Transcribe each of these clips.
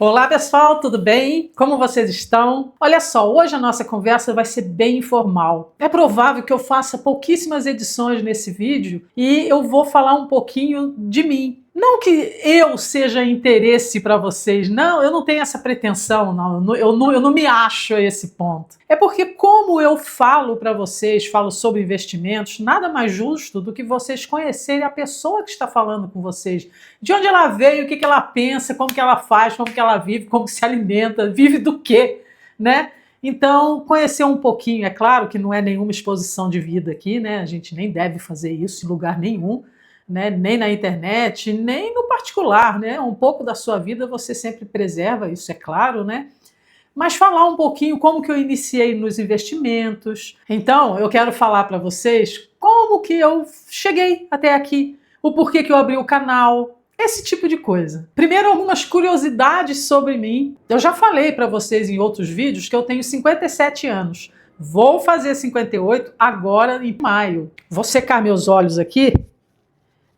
Olá pessoal, tudo bem? Como vocês estão? Olha só, hoje a nossa conversa vai ser bem informal. É provável que eu faça pouquíssimas edições nesse vídeo e eu vou falar um pouquinho de mim. Não que eu seja interesse para vocês, não, eu não tenho essa pretensão, não, eu não me acho a esse ponto. É porque como eu falo para vocês, falo sobre investimentos, nada mais justo do que vocês conhecerem a pessoa que está falando com vocês. De onde ela veio, o que ela pensa, como que ela faz, como que ela vive, como que se alimenta, vive do quê, né? Então, conhecer um pouquinho, é claro que não é nenhuma exposição de vida aqui, né? A gente nem deve fazer isso em lugar nenhum, né? Nem na internet, nem no particular, né? Um pouco da sua vida você sempre preserva, isso é claro, né? Mas falar um pouquinho como que eu iniciei nos investimentos. Então, eu quero falar para vocês como que eu cheguei até aqui, o porquê que eu abri o canal, esse tipo de coisa. Primeiro, algumas curiosidades sobre mim. Eu já falei para vocês em outros vídeos que eu tenho 57 anos. Vou fazer 58 agora em maio. Vou secar meus olhos aqui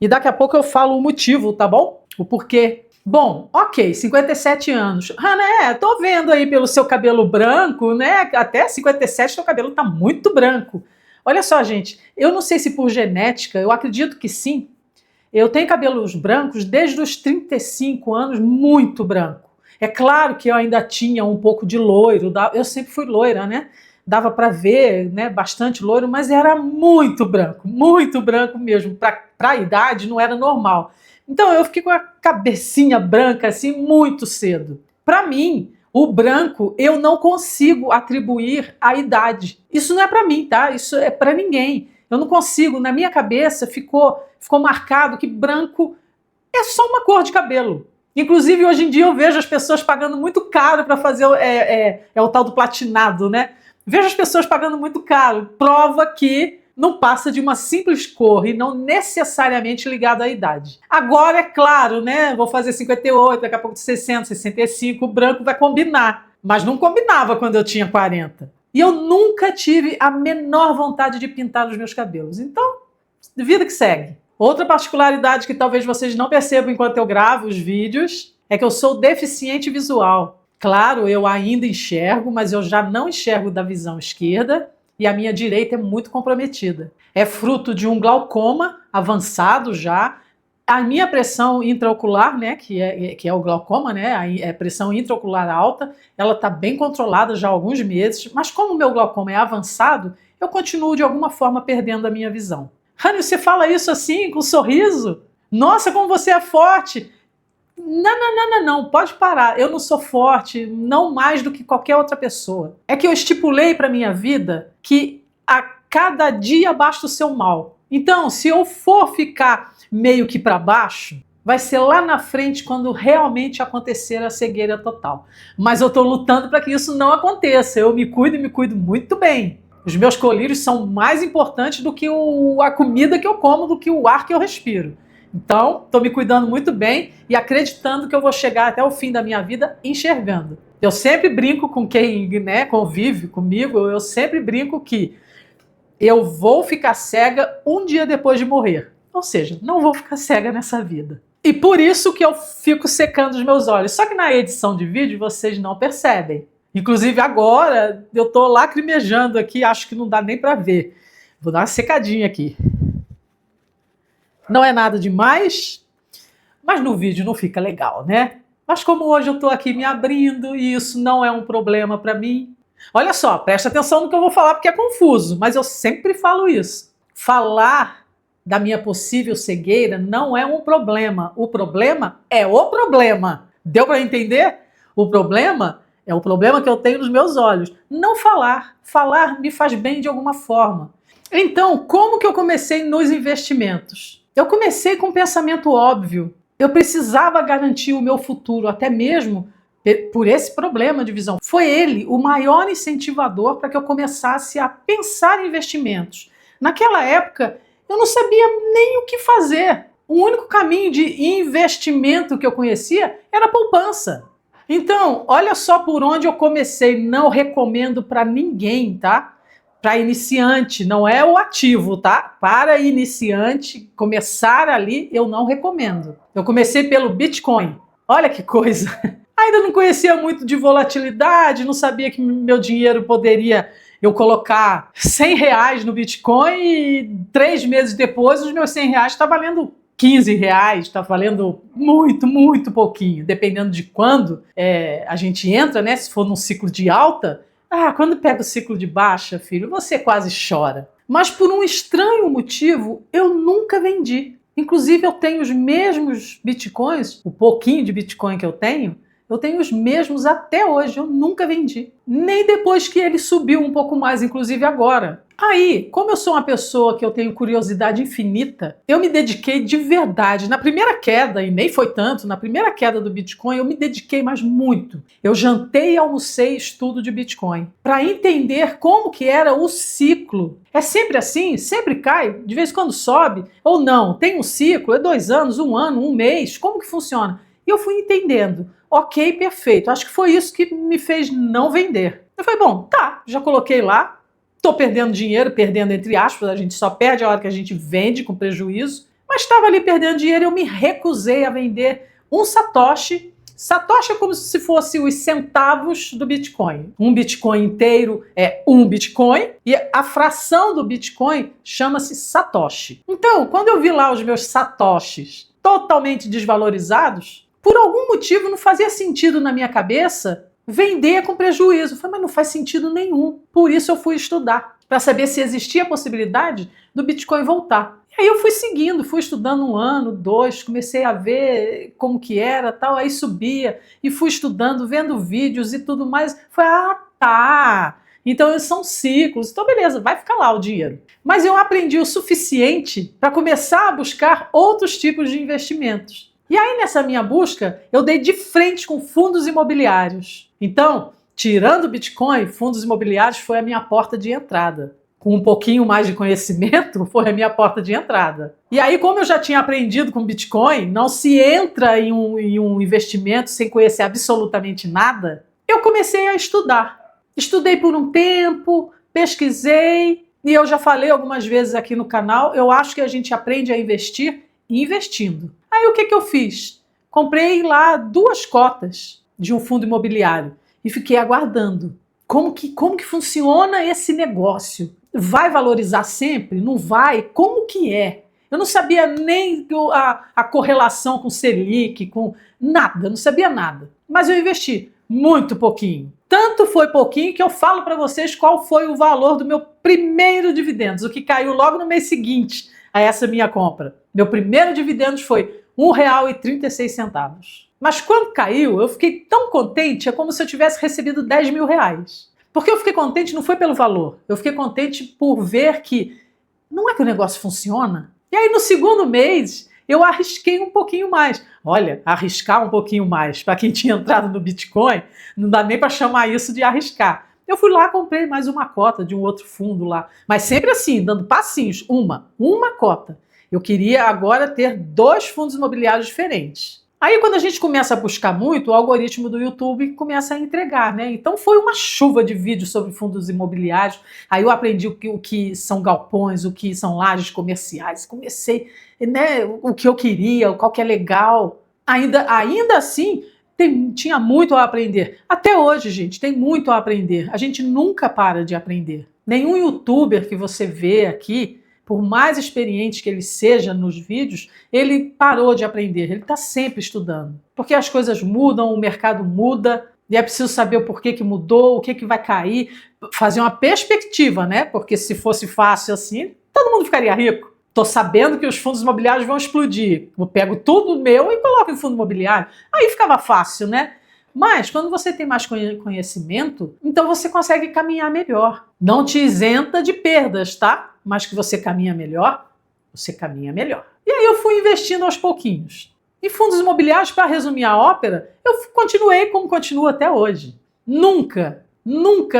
e daqui a pouco eu falo o motivo, tá bom? O porquê. Bom, ok, 57 anos. Né, tô vendo aí pelo seu cabelo branco, né? Até 57 seu cabelo tá muito branco. Olha só, gente, eu não sei se por genética, eu acredito que sim. Eu tenho cabelos brancos desde os 35 anos, muito branco. É claro que eu ainda tinha um pouco de loiro, eu sempre fui loira, né? Dava para ver, né, bastante loiro, mas era muito branco mesmo. Para a idade não era normal. Então eu fiquei com a cabecinha branca assim muito cedo. Para mim, o branco eu não consigo atribuir à idade. Isso não é para mim, tá? Isso é para ninguém. Eu não consigo, na minha cabeça ficou marcado que branco é só uma cor de cabelo. Inclusive, hoje em dia eu vejo as pessoas pagando muito caro para fazer o tal do platinado, né? Vejo as pessoas pagando muito caro. Prova que não passa de uma simples cor e não necessariamente ligado à idade. Agora, é claro, né? Vou fazer 58, daqui a pouco de 60, 65, o branco vai combinar. Mas não combinava quando eu tinha 40. E eu nunca tive a menor vontade de pintar os meus cabelos. Então, vida que segue. Outra particularidade que talvez vocês não percebam enquanto eu gravo os vídeos é que eu sou deficiente visual. Claro, eu ainda enxergo, mas eu já não enxergo da visão esquerda e a minha direita é muito comprometida. É fruto de um glaucoma avançado já. A minha pressão intraocular, né, que é o glaucoma, né, a pressão intraocular alta, ela está bem controlada já há alguns meses, mas como o meu glaucoma é avançado, eu continuo de alguma forma perdendo a minha visão. Rani, você fala isso assim, com um sorriso? Nossa, como você é forte! Não, pode parar. Eu não sou forte, não mais do que qualquer outra pessoa. É que eu estipulei para minha vida que a cada dia basta o seu mal. Então, se eu for ficar meio que para baixo, vai ser lá na frente quando realmente acontecer a cegueira total. Mas eu estou lutando para que isso não aconteça. Eu me cuido e me cuido muito bem. Os meus colírios são mais importantes do que a comida que eu como, do que o ar que eu respiro. Então, estou me cuidando muito bem e acreditando que eu vou chegar até o fim da minha vida enxergando. Eu sempre brinco com quem, né, convive comigo, eu sempre brinco que eu vou ficar cega um dia depois de morrer. Ou seja, não vou ficar cega nessa vida. E por isso que eu fico secando os meus olhos. Só que na edição de vídeo vocês não percebem. Inclusive agora eu tô lacrimejando aqui, acho que não dá nem para ver. Vou dar uma secadinha aqui. Não é nada demais, mas no vídeo não fica legal, né? Mas como hoje eu tô aqui me abrindo e isso não é um problema para mim. Olha só, presta atenção no que eu vou falar porque é confuso, mas eu sempre falo isso. Falar da minha possível cegueira não é um problema. O problema é o problema. Deu para entender? O problema é o problema que eu tenho nos meus olhos. Não falar. Falar me faz bem de alguma forma. Então, como que eu comecei nos investimentos? Eu comecei com um pensamento óbvio. Eu precisava garantir o meu futuro, até mesmo por esse problema de visão. Foi ele o maior incentivador para que eu começasse a pensar em investimentos. Naquela época, eu não sabia nem o que fazer. O único caminho de investimento que eu conhecia era a poupança. Então, olha só por onde eu comecei. Não recomendo para ninguém, tá? Para iniciante, não é o ativo, tá? Para iniciante, começar ali, eu não recomendo. Eu comecei pelo Bitcoin. Olha que coisa! Ainda não conhecia muito de volatilidade, não sabia que meu dinheiro poderia eu colocar R$ 100 no Bitcoin e 3 meses depois os meus R$ 100 estão valendo R$ 15, está valendo muito, muito pouquinho, dependendo de quando a gente entra, né? Se for num ciclo de alta, quando pega o ciclo de baixa, filho, você quase chora. Mas por um estranho motivo, eu nunca vendi. Inclusive, eu tenho os mesmos bitcoins, o pouquinho de bitcoin que eu tenho os mesmos até hoje, eu nunca vendi. Nem depois que ele subiu um pouco mais, inclusive agora. Aí, como eu sou uma pessoa que eu tenho curiosidade infinita, eu me dediquei de verdade. Na primeira queda, e nem foi tanto, na primeira queda do Bitcoin, eu me dediquei mais muito. Eu jantei e almocei estudo de Bitcoin, para entender como que era o ciclo. É sempre assim? Sempre cai? De vez em quando sobe? Ou não? Tem um ciclo? É 2 anos, 1 ano, 1 mês? Como que funciona? E eu fui entendendo. Ok, perfeito. Acho que foi isso que me fez não vender. Eu falei, bom, tá, já coloquei lá, tô perdendo dinheiro, perdendo entre aspas, a gente só perde a hora que a gente vende com prejuízo, mas estava ali perdendo dinheiro e eu me recusei a vender um Satoshi. Satoshi é como se fosse os centavos do Bitcoin. Um Bitcoin inteiro é um Bitcoin e a fração do Bitcoin chama-se Satoshi. Então, quando eu vi lá os meus Satoshis totalmente desvalorizados, por algum motivo não fazia sentido na minha cabeça vender com prejuízo. Eu falei, mas não faz sentido nenhum. Por isso eu fui estudar, para saber se existia a possibilidade do Bitcoin voltar. E aí eu fui seguindo, fui estudando 1 ano, 2, comecei a ver como que era, tal, aí subia e fui estudando, vendo vídeos e tudo mais. Foi, tá. Então são ciclos. Então beleza, vai ficar lá o dinheiro. Mas eu aprendi o suficiente para começar a buscar outros tipos de investimentos. E aí, nessa minha busca, eu dei de frente com fundos imobiliários. Então, tirando o Bitcoin, fundos imobiliários foi a minha porta de entrada. Com um pouquinho mais de conhecimento, foi a minha porta de entrada. E aí, como eu já tinha aprendido com Bitcoin, não se entra em um investimento sem conhecer absolutamente nada, eu comecei a estudar. Estudei por um tempo, pesquisei, e eu já falei algumas vezes aqui no canal, eu acho que a gente aprende a investir investindo. Aí o que eu fiz? Comprei lá 2 cotas de um fundo imobiliário e fiquei aguardando. Como que funciona esse negócio? Vai valorizar sempre? Não vai? Como que é? Eu não sabia nem a correlação com Selic, com nada, não sabia nada. Mas eu investi muito pouquinho. Tanto foi pouquinho que eu falo para vocês qual foi o valor do meu primeiro dividendos, o que caiu logo no mês seguinte a essa minha compra. Meu primeiro dividendos foi R$1,36. Mas quando caiu, eu fiquei tão contente, é como se eu tivesse recebido R$10.000. Porque eu fiquei contente não foi pelo valor, eu fiquei contente por ver que não é que o negócio funciona. E aí no segundo mês, eu arrisquei um pouquinho mais. Olha, arriscar um pouquinho mais, para quem tinha entrado no Bitcoin, não dá nem para chamar isso de arriscar. Eu fui lá, comprei mais uma cota de um outro fundo lá, mas sempre assim, dando passinhos, uma cota. Eu queria agora ter 2 fundos imobiliários diferentes. Aí quando a gente começa a buscar muito, o algoritmo do YouTube começa a entregar, né? Então foi uma chuva de vídeos sobre fundos imobiliários. Aí eu aprendi o que são galpões, o que são lajes comerciais. Comecei, né, o que eu queria, qual que é legal. Ainda assim, tinha muito a aprender. Até hoje, gente, tem muito a aprender. A gente nunca para de aprender. Nenhum youtuber que você vê aqui, por mais experiente que ele seja nos vídeos, ele parou de aprender, ele está sempre estudando. Porque as coisas mudam, o mercado muda, e é preciso saber o porquê que mudou, o que vai cair, fazer uma perspectiva, né? Porque se fosse fácil assim, todo mundo ficaria rico. Estou sabendo que os fundos imobiliários vão explodir. Eu pego tudo meu e coloco em fundo imobiliário. Aí ficava fácil, né? Mas quando você tem mais conhecimento, então você consegue caminhar melhor. Não te isenta de perdas, tá? Mas que você caminha melhor, você caminha melhor. E aí eu fui investindo aos pouquinhos. Em fundos imobiliários, para resumir a ópera, eu continuei como continuo até hoje. Nunca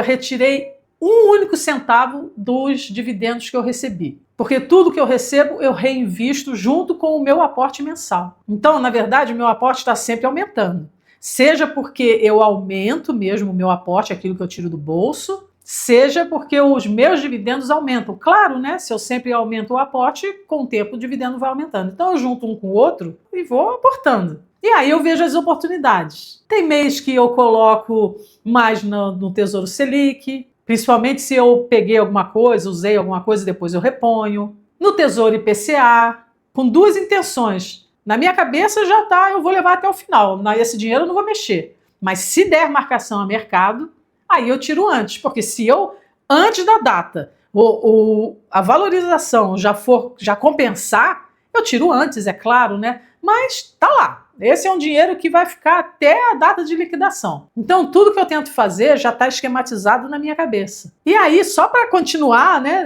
retirei um único centavo dos dividendos que eu recebi. Porque tudo que eu recebo, eu reinvisto junto com o meu aporte mensal. Então, na verdade, o meu aporte está sempre aumentando. Seja porque eu aumento mesmo o meu aporte, aquilo que eu tiro do bolso, seja porque os meus dividendos aumentam. Claro, né? Se eu sempre aumento o aporte, com o tempo o dividendo vai aumentando. Então eu junto um com o outro e vou aportando. E aí eu vejo as oportunidades. Tem mês que eu coloco mais no Tesouro Selic, principalmente se eu peguei alguma coisa, usei alguma coisa, depois eu reponho. No Tesouro IPCA, com duas intenções. Na minha cabeça já tá, eu vou levar até o final. Esse dinheiro eu não vou mexer. Mas se der marcação a mercado, aí eu tiro antes. Porque se eu, antes da data, a valorização já compensar, eu tiro antes, é claro, né? Mas tá lá. Esse é um dinheiro que vai ficar até a data de liquidação. Então, tudo que eu tento fazer já está esquematizado na minha cabeça. E aí, só para continuar, né?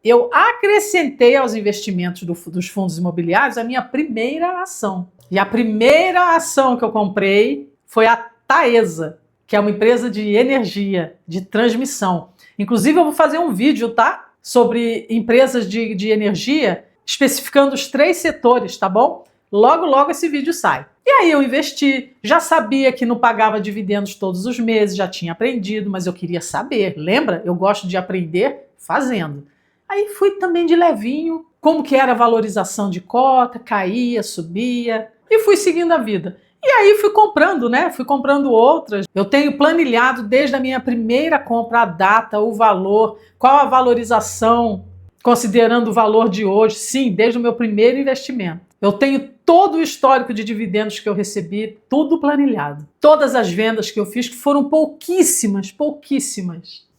Eu acrescentei aos investimentos dos fundos imobiliários a minha primeira ação. E a primeira ação que eu comprei foi a Taesa, que é uma empresa de energia, de transmissão. Inclusive, eu vou fazer um vídeo, tá? Sobre empresas de energia, especificando os 3 setores, tá bom? Logo, logo esse vídeo sai. E aí eu investi, já sabia que não pagava dividendos todos os meses, já tinha aprendido, mas eu queria saber. Lembra? Eu gosto de aprender fazendo. Aí fui também de levinho, como que era a valorização de cota, caía, subia, e fui seguindo a vida. E aí fui comprando, né? Fui comprando outras. Eu tenho planilhado desde a minha primeira compra a data, o valor, qual a valorização, considerando o valor de hoje. Sim, desde o meu primeiro investimento. Eu tenho todo o histórico de dividendos que eu recebi, tudo planilhado. Todas as vendas que eu fiz, que foram pouquíssimas.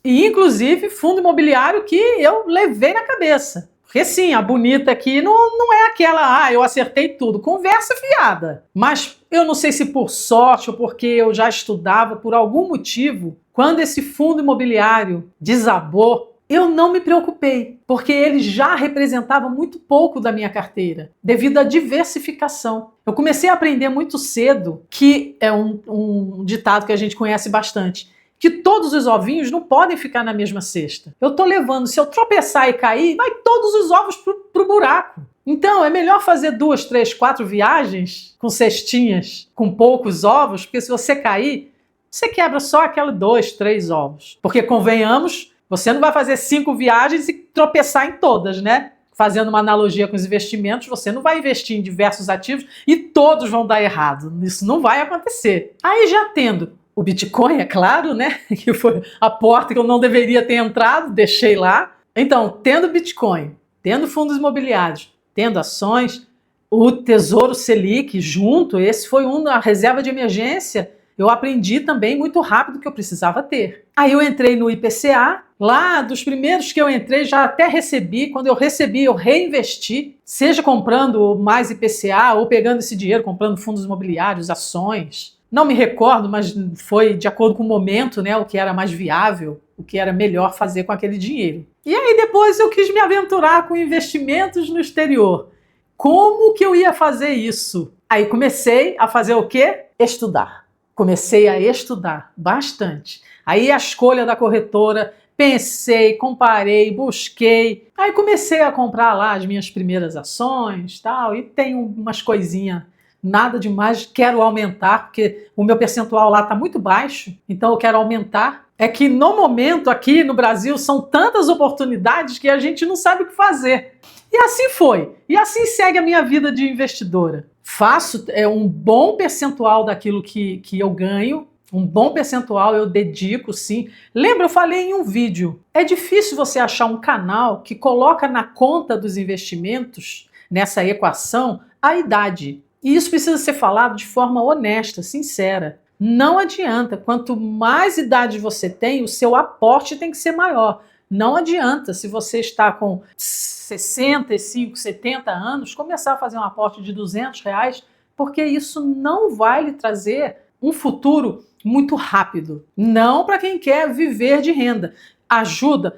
E inclusive fundo imobiliário que eu levei na cabeça. Porque sim, a bonita aqui não é aquela, eu acertei tudo. Conversa fiada. Mas eu não sei se por sorte ou porque eu já estudava, por algum motivo, quando esse fundo imobiliário desabou, eu não me preocupei, porque ele já representava muito pouco da minha carteira, devido à diversificação. Eu comecei a aprender muito cedo, que é um ditado que a gente conhece bastante, que todos os ovinhos não podem ficar na mesma cesta. Eu tô levando, se eu tropeçar e cair, vai todos os ovos pro buraco. Então é melhor fazer 2, 3, 4 viagens com cestinhas, com poucos ovos, porque se você cair, você quebra só aqueles 2, 3 ovos. Porque convenhamos, você não vai fazer 5 viagens e tropeçar em todas, né? Fazendo uma analogia com os investimentos, você não vai investir em diversos ativos e todos vão dar errado. Isso não vai acontecer. Aí já tendo o Bitcoin, é claro, né? Que foi a porta que eu não deveria ter entrado, deixei lá. Então, tendo Bitcoin, tendo fundos imobiliários, tendo ações, o Tesouro Selic junto, esse foi a reserva de emergência. Eu aprendi também muito rápido que eu precisava ter. Aí eu entrei no IPCA, lá dos primeiros que eu entrei já até recebi, quando eu recebi eu reinvesti, seja comprando mais IPCA ou pegando esse dinheiro, comprando fundos imobiliários, ações. Não me recordo, mas foi de acordo com o momento, né, o que era mais viável, o que era melhor fazer com aquele dinheiro. E aí depois eu quis me aventurar com investimentos no exterior. Como que eu ia fazer isso? Aí comecei a fazer o quê? Estudar. Comecei a estudar bastante. Aí a escolha da corretora, pensei, comparei, busquei. Aí comecei a comprar lá as minhas primeiras ações, tal, e tem umas coisinhas, nada demais, quero aumentar, porque o meu percentual lá está muito baixo, então eu quero aumentar. É que no momento aqui no Brasil são tantas oportunidades que a gente não sabe o que fazer. E assim foi. E assim segue a minha vida de investidora. Faço um bom percentual daquilo que eu ganho, um bom percentual eu dedico, sim. Lembra, eu falei em um vídeo, é difícil você achar um canal que coloca na conta dos investimentos, nessa equação, a idade. E isso precisa ser falado de forma honesta, sincera. Não adianta, quanto mais idade você tem, o seu aporte tem que ser maior. Não adianta, se você está com 65, 70 anos, começar a fazer um aporte de R$200, porque isso não vai lhe trazer um futuro muito rápido. Não para quem quer viver de renda. Ajuda,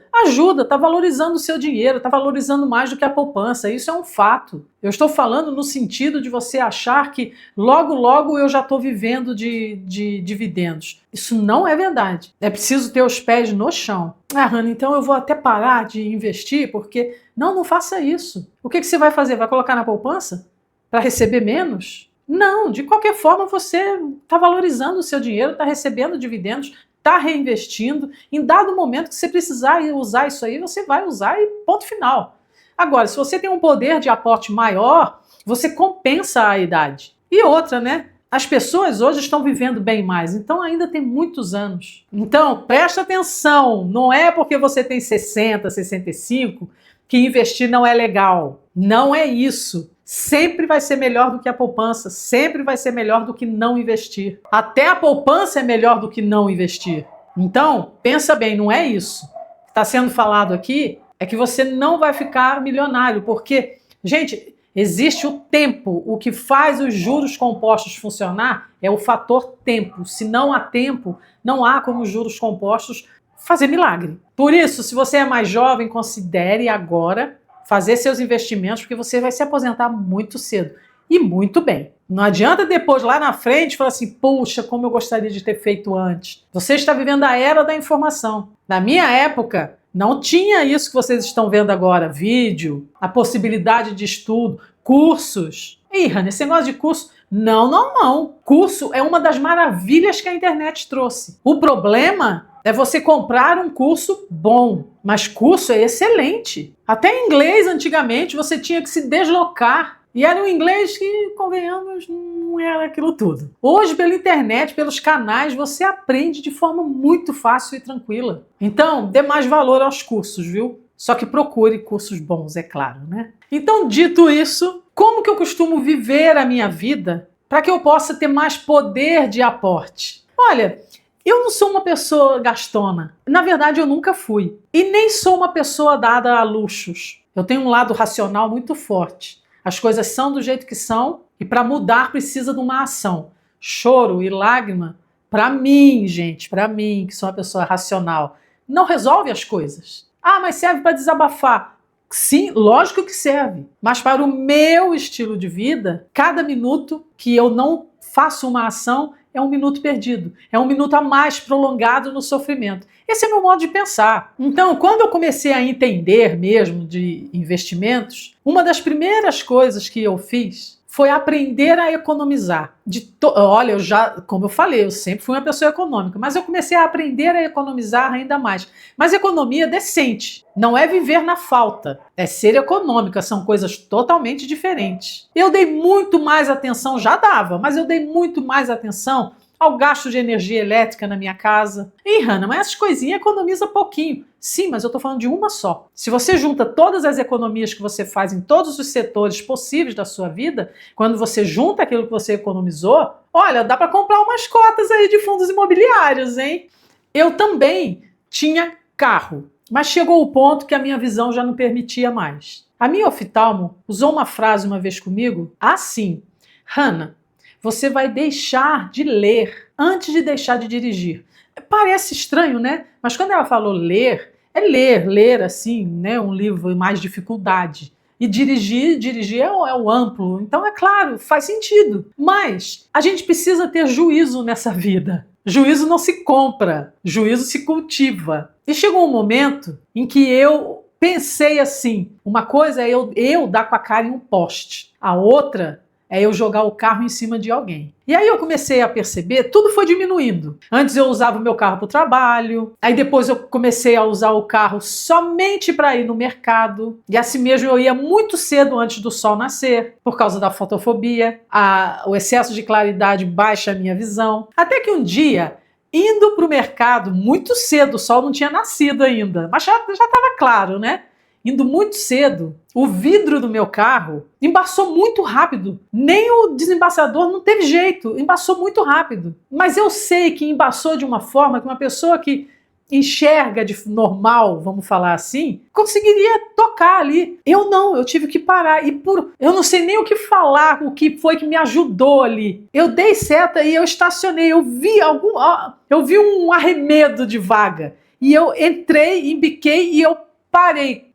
está valorizando o seu dinheiro, está valorizando mais do que a poupança, isso é um fato. Eu estou falando no sentido de você achar que logo, logo eu já estou vivendo de dividendos. Isso não é verdade. É preciso ter os pés no chão. Hannah, então eu vou até parar de investir porque... Não faça isso. O que você vai fazer? Vai colocar na poupança? Para receber menos? Não, de qualquer forma você está valorizando o seu dinheiro, está recebendo dividendos, está reinvestindo. Em dado momento que você precisar usar isso aí, você vai usar e ponto final. Agora, se você tem um poder de aporte maior, você compensa a idade. E outra, né? As pessoas hoje estão vivendo bem mais, então ainda tem muitos anos. Então, presta atenção, não é porque você tem 60, 65 que investir não é legal. Não é isso. Sempre vai ser melhor do que a poupança, sempre vai ser melhor do que não investir. Até a poupança é melhor do que não investir. Então, pensa bem, não é isso. O que está sendo falado aqui é que você não vai ficar milionário, porque, gente, existe o tempo. O que faz os juros compostos funcionar é o fator tempo. Se não há tempo, não há como os juros compostos fazer milagre. Por isso, se você é mais jovem, considere agora fazer seus investimentos, porque você vai se aposentar muito cedo. E muito bem. Não adianta depois, lá na frente, falar assim, puxa, como eu gostaria de ter feito antes. Você está vivendo a era da informação. Na minha época, não tinha isso que vocês estão vendo agora. Vídeo, a possibilidade de estudo, cursos. Ih, Hannah, esse negócio de curso... Não. Curso é uma das maravilhas que a internet trouxe. O problema é você comprar um curso bom, mas curso é excelente. Até em inglês, antigamente, você tinha que se deslocar. E era um inglês que, convenhamos, não era aquilo tudo. Hoje, pela internet, pelos canais, você aprende de forma muito fácil e tranquila. Então, dê mais valor aos cursos, viu? Só que procure cursos bons, é claro, né? Então, dito isso, como que eu costumo viver a minha vida para que eu possa ter mais poder de aporte? Olha, eu não sou uma pessoa gastona. Na verdade, eu nunca fui. E nem sou uma pessoa dada a luxos. Eu tenho um lado racional muito forte. As coisas são do jeito que são e para mudar precisa de uma ação. Choro e lágrima, para mim, gente, para mim, que sou uma pessoa racional, não resolve as coisas. Ah, mas serve para desabafar. Sim, lógico que serve. Mas para o meu estilo de vida, cada minuto que eu não faço uma ação é um minuto perdido. É um minuto a mais prolongado no sofrimento. Esse é meu modo de pensar. Então, quando eu comecei a entender mesmo de investimentos, uma das primeiras coisas que eu fiz foi aprender a economizar. Olha, como eu falei, eu sempre fui uma pessoa econômica, mas eu comecei a aprender a economizar ainda mais. Mas economia decente, não é viver na falta, é ser econômica, são coisas totalmente diferentes. Eu dei muito mais atenção, já dava, mas eu dei muito mais atenção ao gasto de energia elétrica na minha casa. Ih, Hannah, mas essas coisinhas economiza pouquinho. Sim, mas eu estou falando de uma só. Se você junta todas as economias que você faz em todos os setores possíveis da sua vida, quando você junta aquilo que você economizou, olha, dá para comprar umas cotas aí de fundos imobiliários, hein? Eu também tinha carro, mas chegou o ponto que a minha visão já não permitia mais. A minha oftalmo usou uma frase uma vez comigo, assim, Hannah, você vai deixar de ler antes de deixar de dirigir. Parece estranho, né? Mas quando ela falou ler, é ler assim, né? Um livro em mais dificuldade. E dirigir é o amplo. Então, é claro, faz sentido. Mas a gente precisa ter juízo nessa vida. Juízo não se compra, juízo se cultiva. E chegou um momento em que eu pensei assim, uma coisa é eu dar com a cara em um poste, a outra é eu jogar o carro em cima de alguém. E aí eu comecei a perceber, tudo foi diminuindo. Antes eu usava o meu carro para o trabalho, aí depois eu comecei a usar o carro somente para ir no mercado, e assim mesmo eu ia muito cedo antes do sol nascer, por causa da fotofobia, o excesso de claridade baixa a minha visão. Até que um dia, indo para o mercado muito cedo, o sol não tinha nascido ainda, mas já estava claro, né? Indo muito cedo, o vidro do meu carro embaçou muito rápido. Nem o desembaçador não teve jeito, embaçou muito rápido. Mas eu sei que embaçou de uma forma que uma pessoa que enxerga de normal, vamos falar assim, conseguiria tocar ali. Eu não, eu tive que parar. Eu não sei nem o que falar, o que foi que me ajudou ali. Eu dei seta e eu estacionei, eu vi um arremedo de vaga. E eu entrei, embiquei e eu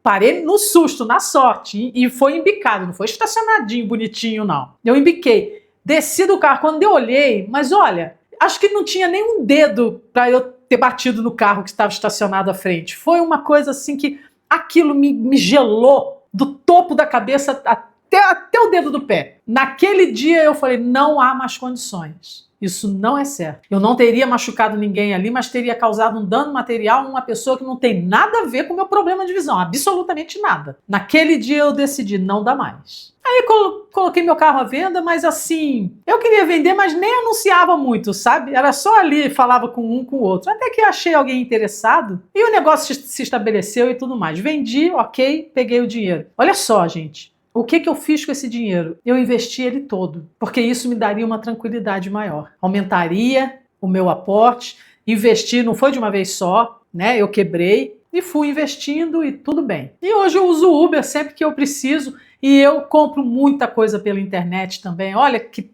Parei no susto, na sorte, e foi embicado, não foi estacionadinho, bonitinho, não. Eu embiquei, desci do carro, quando eu olhei, mas olha, acho que não tinha nem um dedo para eu ter batido no carro que estava estacionado à frente. Foi uma coisa assim que aquilo me gelou do topo da cabeça até o dedo do pé. Naquele dia eu falei, não há mais condições. Isso não é certo. Eu não teria machucado ninguém ali, mas teria causado um dano material a uma pessoa que não tem nada a ver com o meu problema de visão, absolutamente nada. Naquele dia eu decidi, não dá mais. Aí coloquei meu carro à venda, mas assim, eu queria vender, mas nem anunciava muito, sabe? Era só ali, falava com um, com o outro. Até que achei alguém interessado e o negócio se estabeleceu e tudo mais. Vendi, ok, peguei o dinheiro. Olha só, gente. O que eu fiz com esse dinheiro? Eu investi ele todo, porque isso me daria uma tranquilidade maior. Aumentaria o meu aporte, investir não foi de uma vez só, né? Eu quebrei e fui investindo e tudo bem. E hoje eu uso o Uber sempre que eu preciso e eu compro muita coisa pela internet também. Olha que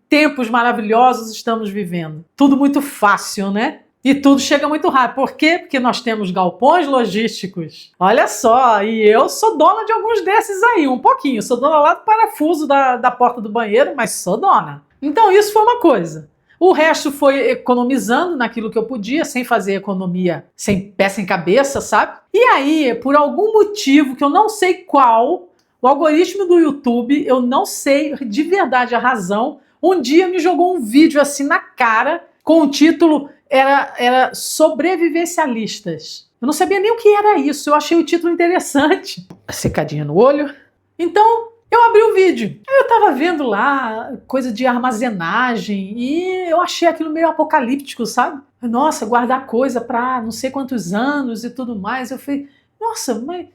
tempos maravilhosos estamos vivendo. Tudo muito fácil, né? E tudo chega muito rápido. Por quê? Porque nós temos galpões logísticos. Olha só, e eu sou dona de alguns desses aí, um pouquinho. Sou dona lá do parafuso da porta do banheiro, mas sou dona. Então isso foi uma coisa. O resto foi economizando naquilo que eu podia, sem fazer economia sem pé sem cabeça, sabe? E aí, por algum motivo que eu não sei qual, o algoritmo do YouTube, eu não sei de verdade a razão, um dia me jogou um vídeo assim na cara com o título... Era sobrevivencialistas. Eu não sabia nem o que era isso. Eu achei o título interessante. Secadinha no olho. Então, eu abri o vídeo. Aí eu tava vendo lá coisa de armazenagem e eu achei aquilo meio apocalíptico, sabe? Nossa, guardar coisa para não sei quantos anos e tudo mais. Eu falei, nossa, mas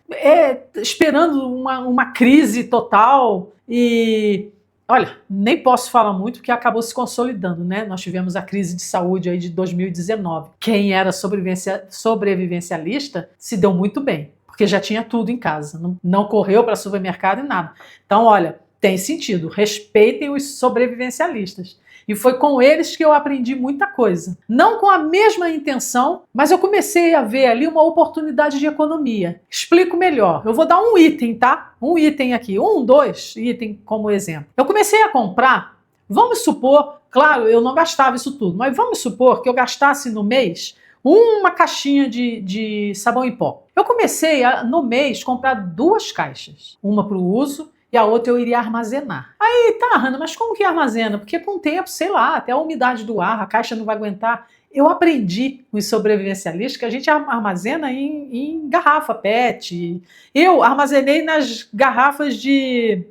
esperando uma crise total e... Olha, nem posso falar muito porque acabou se consolidando, né? Nós tivemos a crise de saúde aí de 2019. Quem era sobrevivencialista se deu muito bem, porque já tinha tudo em casa, não correu para supermercado e nada. Então, olha, tem sentido, respeitem os sobrevivencialistas. E foi com eles que eu aprendi muita coisa. Não com a mesma intenção, mas eu comecei a ver ali uma oportunidade de economia. Explico melhor. Eu vou dar um item, tá? Um item aqui. 2 itens como exemplo. Eu comecei a comprar, vamos supor, claro, eu não gastava isso tudo, mas vamos supor que eu gastasse no mês uma caixinha de sabão em pó. Eu comecei a, no mês, comprar 2 caixas. Uma para o uso e a outra eu iria armazenar. Aí, tá, Hanna, mas como que armazena? Porque com o tempo, sei lá, até a umidade do ar, a caixa não vai aguentar. Eu aprendi com os sobrevivencialistas que a gente armazena em garrafa PET. Eu armazenei nas garrafas de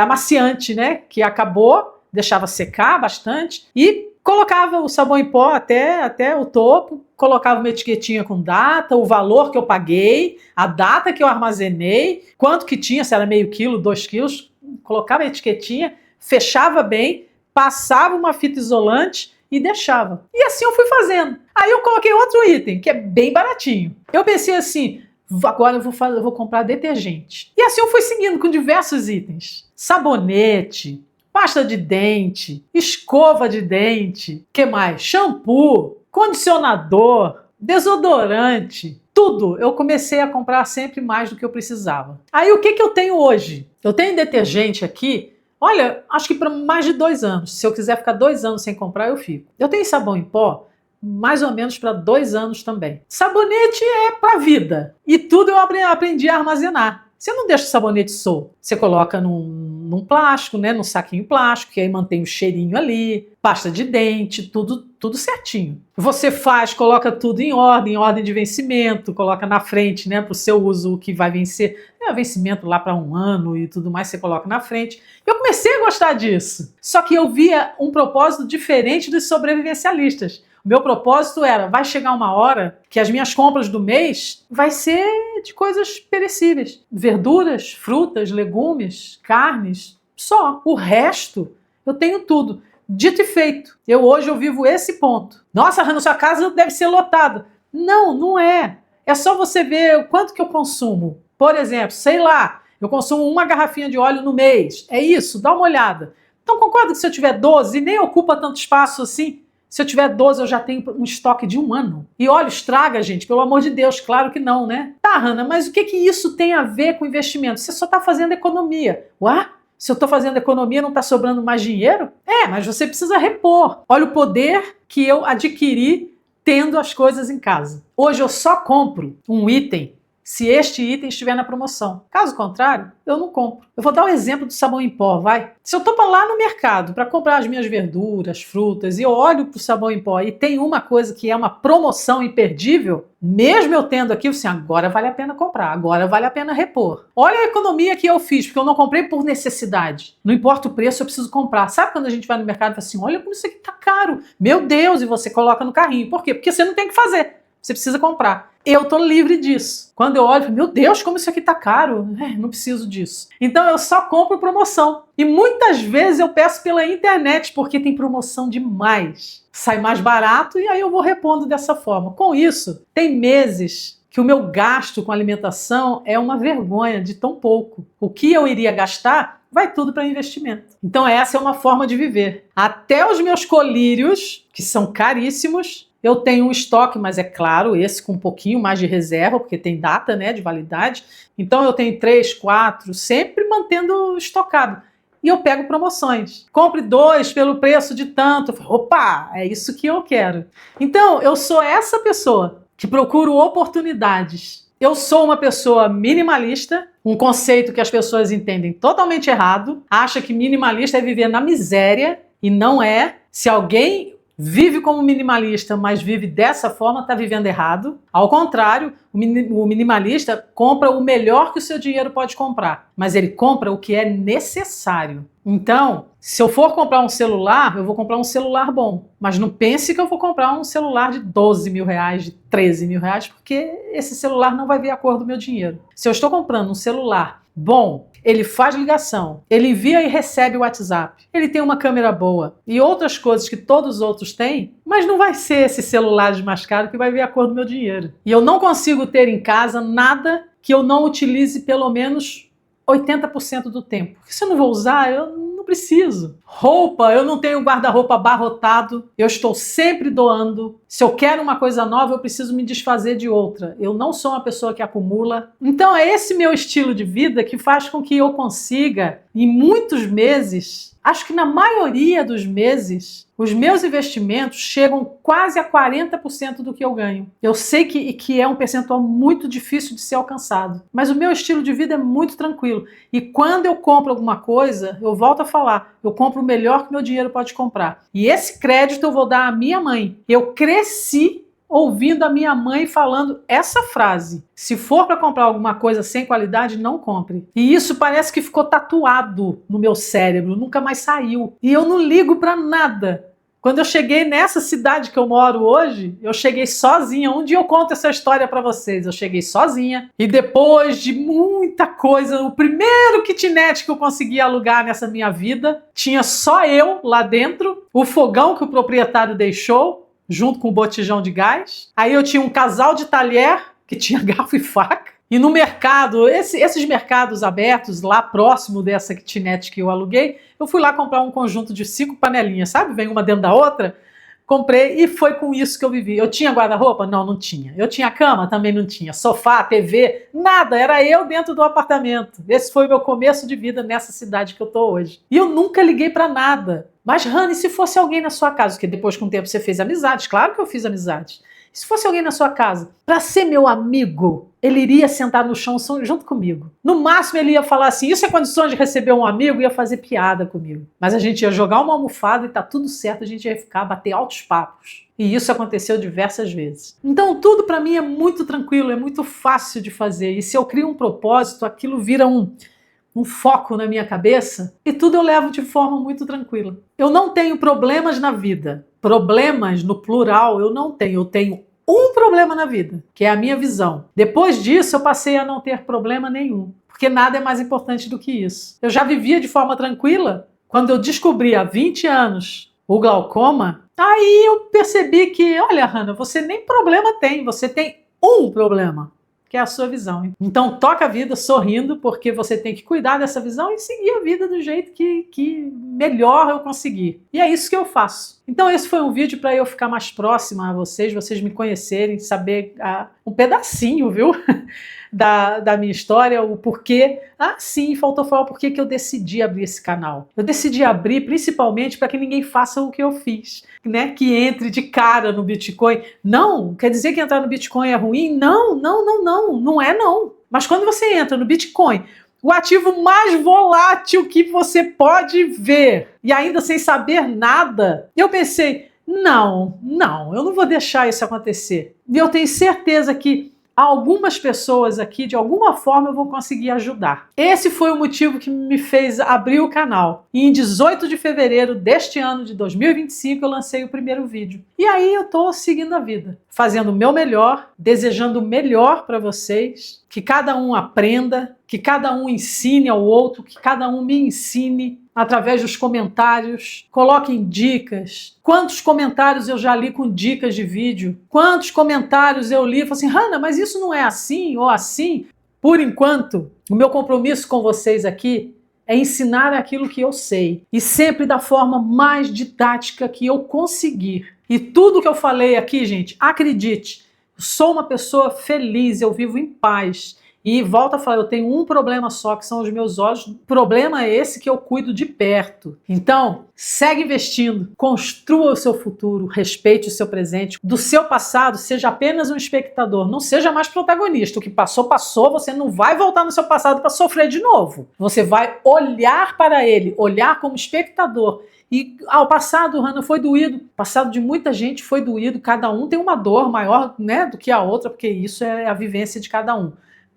amaciante, né? Que acabou, deixava secar bastante e colocava o sabão em pó até o topo, colocava uma etiquetinha com data, o valor que eu paguei, a data que eu armazenei, quanto que tinha, se era meio quilo, 2 quilos, colocava a etiquetinha, fechava bem, passava uma fita isolante e deixava. E assim eu fui fazendo. Aí eu coloquei outro item, que é bem baratinho. Eu pensei assim, agora eu vou comprar detergente. E assim eu fui seguindo com diversos itens. Sabonete, pasta de dente, escova de dente, que mais? Shampoo, condicionador, desodorante, tudo. Eu comecei a comprar sempre mais do que eu precisava. Aí o que eu tenho hoje? Eu tenho detergente aqui, olha, acho que para mais de 2 anos. Se eu quiser ficar 2 anos sem comprar, eu fico. Eu tenho sabão em pó, mais ou menos para 2 anos também. Sabonete é para vida. E tudo eu aprendi a armazenar. Você não deixa o sabonete solto. Você coloca num plástico, né, num saquinho plástico, que aí mantém o cheirinho ali, pasta de dente, tudo certinho. Você coloca tudo em ordem de vencimento, coloca na frente, né, para o seu uso, o que vai vencer. Vencimento lá para 1 ano e tudo mais, você coloca na frente. Eu comecei a gostar disso. Só que eu via um propósito diferente dos sobrevivencialistas. O meu propósito era, vai chegar uma hora que as minhas compras do mês vai ser de coisas perecíveis. Verduras, frutas, legumes, carnes, só. O resto, eu tenho tudo. Dito e feito. Hoje eu vivo esse ponto. Nossa, Hanna, sua casa deve ser lotada. Não, não é. É só você ver o quanto que eu consumo. Por exemplo, sei lá, eu consumo 1 garrafinha de óleo no mês. É isso, dá uma olhada. Então concorda que se eu tiver 12, nem ocupa tanto espaço assim? Se eu tiver 12, eu já tenho um estoque de 1 ano. E óleo estraga, gente, pelo amor de Deus, claro que não, né? Tá, Hanna, mas o que isso tem a ver com investimento? Você só está fazendo economia. Ué? Se eu estou fazendo economia, não está sobrando mais dinheiro? Mas você precisa repor. Olha o poder que eu adquiri tendo as coisas em casa. Hoje eu só compro um item se este item estiver na promoção. Caso contrário, eu não compro. Eu vou dar um exemplo do sabão em pó, vai. Se eu tô lá no mercado para comprar as minhas verduras, frutas, e eu olho pro sabão em pó e tem uma coisa que é uma promoção imperdível, mesmo eu tendo aqui, assim, agora vale a pena comprar, agora vale a pena repor. Olha a economia que eu fiz, porque eu não comprei por necessidade. Não importa o preço, eu preciso comprar. Sabe quando a gente vai no mercado e fala assim, olha como isso aqui tá caro, meu Deus, e você coloca no carrinho. Por quê? Porque você não tem o que fazer, você precisa comprar. Eu tô livre disso. Quando eu olho, meu Deus, como isso aqui tá caro. Não preciso disso. Então eu só compro promoção. E muitas vezes eu peço pela internet, porque tem promoção demais. Sai mais barato e aí eu vou repondo dessa forma. Com isso, tem meses que o meu gasto com alimentação é uma vergonha de tão pouco. O que eu iria gastar vai tudo para investimento. Então essa é uma forma de viver. Até os meus colírios, que são caríssimos, eu tenho um estoque, mas é claro, esse com um pouquinho mais de reserva, porque tem data, né, de validade. Então eu tenho 3, 4, sempre mantendo estocado. E eu pego promoções. Compre 2 pelo preço de tanto. Opa, é isso que eu quero. Então eu sou essa pessoa que procuro oportunidades. Eu sou uma pessoa minimalista, um conceito que as pessoas entendem totalmente errado. Acha que minimalista é viver na miséria, e não é. Se alguém vive como minimalista, mas vive dessa forma, está vivendo errado. Ao contrário, o minimalista compra o melhor que o seu dinheiro pode comprar, mas ele compra o que é necessário. Então, se eu for comprar um celular, eu vou comprar um celular bom, mas não pense que eu vou comprar um celular de 12 mil reais, de 13 mil reais, porque esse celular não vai vir a cor do meu dinheiro. Se eu estou comprando um celular bom, ele faz ligação, ele envia e recebe o WhatsApp, ele tem uma câmera boa e outras coisas que todos os outros têm, mas não vai ser esse celular desmascarado que vai ver a cor do meu dinheiro. E eu não consigo ter em casa nada que eu não utilize pelo menos 80% do tempo. Porque se eu não vou usar, eu não preciso. Roupa, eu não tenho guarda-roupa abarrotado, eu estou sempre doando. Se eu quero uma coisa nova, eu preciso me desfazer de outra. Eu não sou uma pessoa que acumula. Então é esse meu estilo de vida que faz com que eu consiga, em muitos meses, acho que na maioria dos meses, os meus investimentos chegam quase a 40% do que eu ganho. Eu sei que é um percentual muito difícil de ser alcançado, mas o meu estilo de vida é muito tranquilo. E quando eu compro alguma coisa, eu volto a falar, eu compro o melhor que meu dinheiro pode comprar. E esse crédito eu vou dar à minha mãe. Eu cresci ouvindo a minha mãe falando essa frase: se for para comprar alguma coisa sem qualidade, não compre. E isso parece que ficou tatuado no meu cérebro, nunca mais saiu. E eu não ligo para nada. Quando eu cheguei nessa cidade que eu moro hoje, eu cheguei sozinha. Um dia eu conto essa história para vocês. Eu cheguei sozinha e depois de muita coisa, o primeiro kitnet que eu consegui alugar nessa minha vida, tinha só eu lá dentro, o fogão que o proprietário deixou, junto com o botijão de gás. Aí eu tinha um casal de talher, que tinha garfo e faca. E no mercado, esses mercados abertos, lá próximo dessa kitnet que eu aluguei, eu fui lá comprar um conjunto de 5 panelinhas, sabe? Vem uma dentro da outra. Comprei e foi com isso que eu vivi. Eu tinha guarda-roupa? Não, não tinha. Eu tinha cama? Também não tinha. Sofá, TV? Nada. Era eu dentro do apartamento. Esse foi o meu começo de vida nessa cidade que eu tô hoje. E eu nunca liguei pra nada. Mas, Rani, se fosse alguém na sua casa, porque depois com o tempo você fez amizades, claro que eu fiz amizades. Se fosse alguém na sua casa, para ser meu amigo, ele iria sentar no chão junto comigo. No máximo ele ia falar assim, isso é condições de receber um amigo, ia fazer piada comigo. Mas a gente ia jogar uma almofada e tá tudo certo, a gente ia ficar, bater altos papos. E isso aconteceu diversas vezes. Então tudo para mim é muito tranquilo, é muito fácil de fazer. E se eu crio um propósito, aquilo vira um foco na minha cabeça e tudo eu levo de forma muito tranquila. Eu não tenho problemas na vida. Problemas, no plural, eu não tenho. Eu tenho um problema na vida, que é a minha visão. Depois disso, eu passei a não ter problema nenhum, porque nada é mais importante do que isso. Eu já vivia de forma tranquila. Quando eu descobri há 20 anos o glaucoma, aí eu percebi que, olha, Hannah, você nem problema tem, você tem um problema, que é a sua visão. Então toca a vida sorrindo, porque você tem que cuidar dessa visão e seguir a vida do jeito que melhor eu conseguir. E é isso que eu faço. Então esse foi um vídeo para eu ficar mais próxima a vocês me conhecerem, saber um pedacinho, viu? Da minha história, o porquê. Ah, sim, faltou falar o porquê que eu decidi abrir esse canal. Eu decidi abrir principalmente para que ninguém faça o que eu fiz, né? Que entre de cara no Bitcoin. Não, quer dizer que entrar no Bitcoin é ruim? Não, não, não, não. Não é não. Mas quando você entra no Bitcoin, o ativo mais volátil que você pode ver, e ainda sem saber nada, eu pensei, não, eu não vou deixar isso acontecer. E eu tenho certeza que algumas pessoas aqui, de alguma forma, eu vou conseguir ajudar. Esse foi o motivo que me fez abrir o canal. E em 18 de fevereiro deste ano de 2025, eu lancei o primeiro vídeo. E aí eu tô seguindo a vida, fazendo o meu melhor, desejando o melhor para vocês, que cada um aprenda, que cada um ensine ao outro, que cada um me ensine através dos comentários, coloquem dicas. Quantos comentários eu já li com dicas de vídeo? Quantos comentários eu li e falei assim, Hannah, mas isso não é assim ou assim? Por enquanto, o meu compromisso com vocês aqui é ensinar aquilo que eu sei e sempre da forma mais didática que eu conseguir. E tudo que eu falei aqui, gente, acredite, eu sou uma pessoa feliz, eu vivo em paz. E volto a falar, eu tenho um problema só, que são os meus olhos. O problema é esse que eu cuido de perto. Então, segue investindo, construa o seu futuro, respeite o seu presente. Do seu passado, seja apenas um espectador, não seja mais protagonista. O que passou, passou, você não vai voltar no seu passado para sofrer de novo. Você vai olhar para ele, olhar como espectador. E o passado, Hannah, foi doído. O passado de muita gente foi doído. Cada um tem uma dor maior, né, do que a outra, porque isso é a vivência de cada um.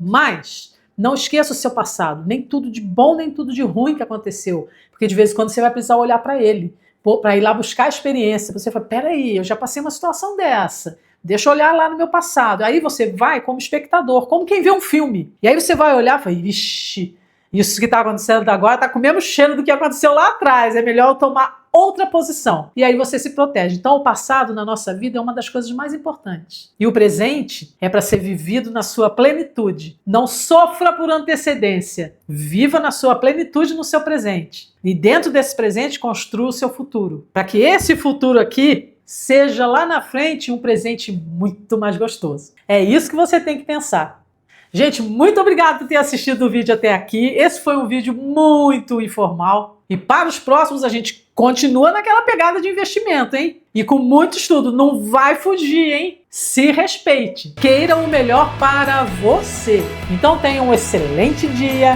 Mas não esqueça o seu passado, nem tudo de bom, nem tudo de ruim que aconteceu, porque de vez em quando você vai precisar olhar para ele, para ir lá buscar a experiência. Você fala, peraí, eu já passei uma situação dessa, deixa eu olhar lá no meu passado. Aí você vai como espectador, como quem vê um filme. E aí você vai olhar e fala, vixe, isso que está acontecendo agora está com o mesmo cheiro do que aconteceu lá atrás, é melhor eu tomar outra posição. E aí você se protege. Então o passado na nossa vida é uma das coisas mais importantes. E o presente é para ser vivido na sua plenitude. Não sofra por antecedência. Viva na sua plenitude no seu presente. E dentro desse presente construa o seu futuro. Para que esse futuro aqui seja lá na frente um presente muito mais gostoso. É isso que você tem que pensar. Gente, muito obrigado por ter assistido o vídeo até aqui. Esse foi um vídeo muito informal. E para os próximos a gente continua naquela pegada de investimento, hein? E com muito estudo. Não vai fugir, hein? Se respeite. Queira o melhor para você. Então tenha um excelente dia,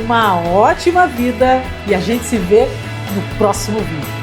uma ótima vida e a gente se vê no próximo vídeo.